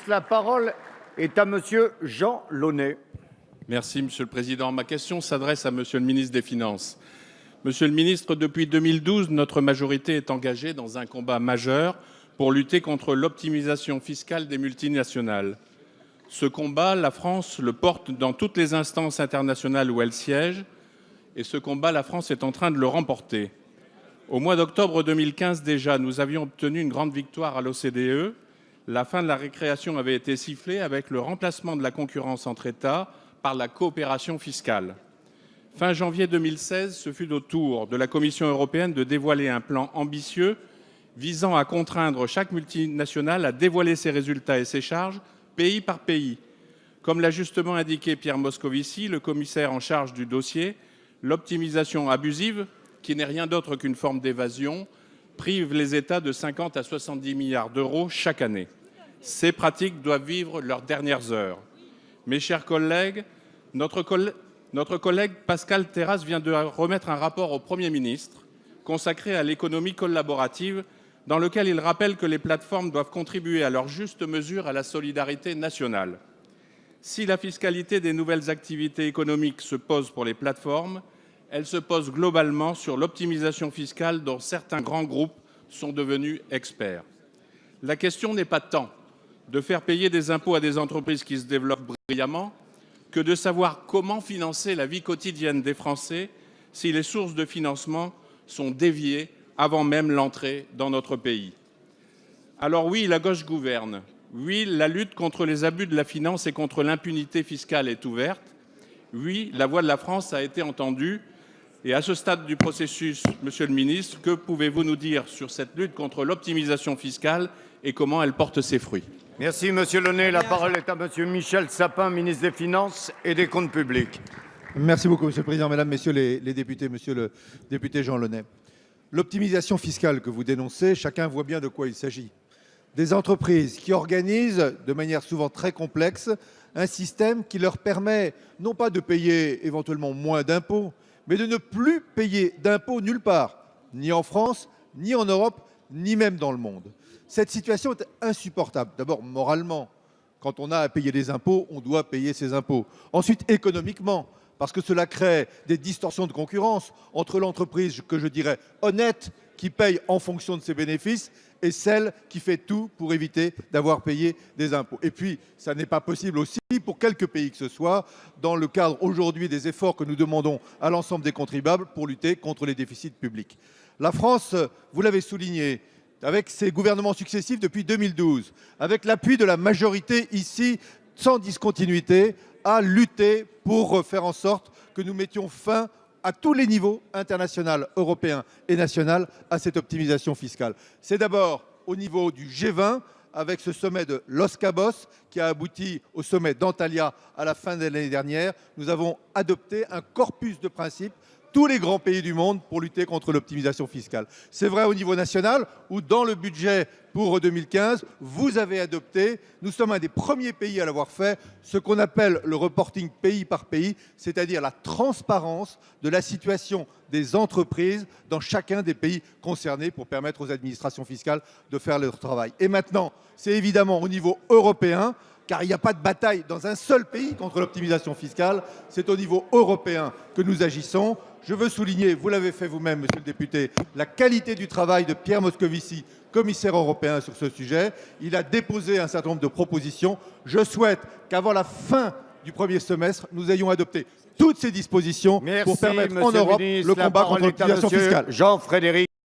La parole est à Monsieur Jean Launay. Merci, Monsieur le Président. Ma question s'adresse à Monsieur le ministre des Finances. Monsieur le ministre, depuis 2012, notre majorité est engagée dans un combat majeur pour lutter contre l'optimisation fiscale des multinationales. Ce combat, la France le porte dans toutes les instances internationales où elle siège, et ce combat, la France est en train de le remporter. Au mois d'octobre 2015 déjà, nous avions obtenu une grande victoire à l'OCDE. La fin de la récréation avait été sifflée avec le remplacement de la concurrence entre États par la coopération fiscale. Fin janvier 2016, ce fut au tour de la Commission européenne de dévoiler un plan ambitieux visant à contraindre chaque multinationale à dévoiler ses résultats et ses charges pays par pays. Comme l'a justement indiqué Pierre Moscovici, le commissaire en charge du dossier, l'optimisation abusive, qui n'est rien d'autre qu'une forme d'évasion, prive les États de 50 à 70 milliards d'euros chaque année. Ces pratiques doivent vivre leurs dernières heures. Mes chers collègues, notre collègue Pascal Terrasse vient de remettre un rapport au Premier ministre consacré à l'économie collaborative, dans lequel il rappelle que les plateformes doivent contribuer à leur juste mesure à la solidarité nationale. Si la fiscalité des nouvelles activités économiques se pose pour les plateformes, elle se pose globalement sur l'optimisation fiscale dont certains grands groupes sont devenus experts. La question n'est pas tant de faire payer des impôts à des entreprises qui se développent brillamment que de savoir comment financer la vie quotidienne des Français si les sources de financement sont déviées avant même l'entrée dans notre pays. Alors oui, la gauche gouverne. Oui, la lutte contre les abus de la finance et contre l'impunité fiscale est ouverte. Oui, la voix de la France a été entendue. Et à ce stade du processus, Monsieur le ministre, que pouvez-vous nous dire sur cette lutte contre l'optimisation fiscale et comment elle porte ses fruits? Merci Monsieur Launay. La parole est à Monsieur Michel Sapin, ministre des Finances et des Comptes publics. Merci beaucoup, Monsieur le Président, Mesdames, Messieurs les députés, Monsieur le député Jean Launay. L'optimisation fiscale que vous dénoncez, chacun voit bien de quoi il s'agit. Des entreprises qui organisent, de manière souvent très complexe, un système qui leur permet non pas de payer éventuellement moins d'impôts, mais de ne plus payer d'impôts nulle part, ni en France, ni en Europe, ni même dans le monde. Cette situation est insupportable. D'abord, moralement, quand on a à payer des impôts, on doit payer ses impôts. Ensuite, économiquement, parce que cela crée des distorsions de concurrence entre l'entreprise, que je dirais honnête, qui paye en fonction de ses bénéfices, et celle qui fait tout pour éviter d'avoir payé des impôts. Et puis, ça n'est pas possible aussi pour quelques pays que ce soit, dans le cadre aujourd'hui des efforts que nous demandons à l'ensemble des contribuables pour lutter contre les déficits publics. La France, vous l'avez souligné, avec ses gouvernements successifs depuis 2012, avec l'appui de la majorité ici, sans discontinuité, a lutté pour faire en sorte que nous mettions fin à tous les niveaux, international, européen et national, à cette optimisation fiscale. C'est d'abord au niveau du G20, avec ce sommet de Los Cabos, qui a abouti au sommet d'Antalya à la fin de l'année dernière. Nous avons adopté un corpus de principes, tous les grands pays du monde, pour lutter contre l'optimisation fiscale. C'est vrai au niveau national, où dans le budget pour 2015, vous avez adopté, nous sommes un des premiers pays à l'avoir fait, ce qu'on appelle le reporting pays par pays, c'est-à-dire la transparence de la situation des entreprises dans chacun des pays concernés pour permettre aux administrations fiscales de faire leur travail. Et maintenant, c'est évidemment au niveau européen, car il n'y a pas de bataille dans un seul pays contre l'optimisation fiscale, c'est au niveau européen que nous agissons. Je veux souligner, vous l'avez fait vous-même, Monsieur le député, la qualité du travail de Pierre Moscovici, commissaire européen sur ce sujet. Il a déposé un certain nombre de propositions. Je souhaite qu'avant la fin du premier semestre, nous ayons adopté toutes ces dispositions pour permettre en Europe le combat contre l'optimisation fiscale. Jean-Frédéric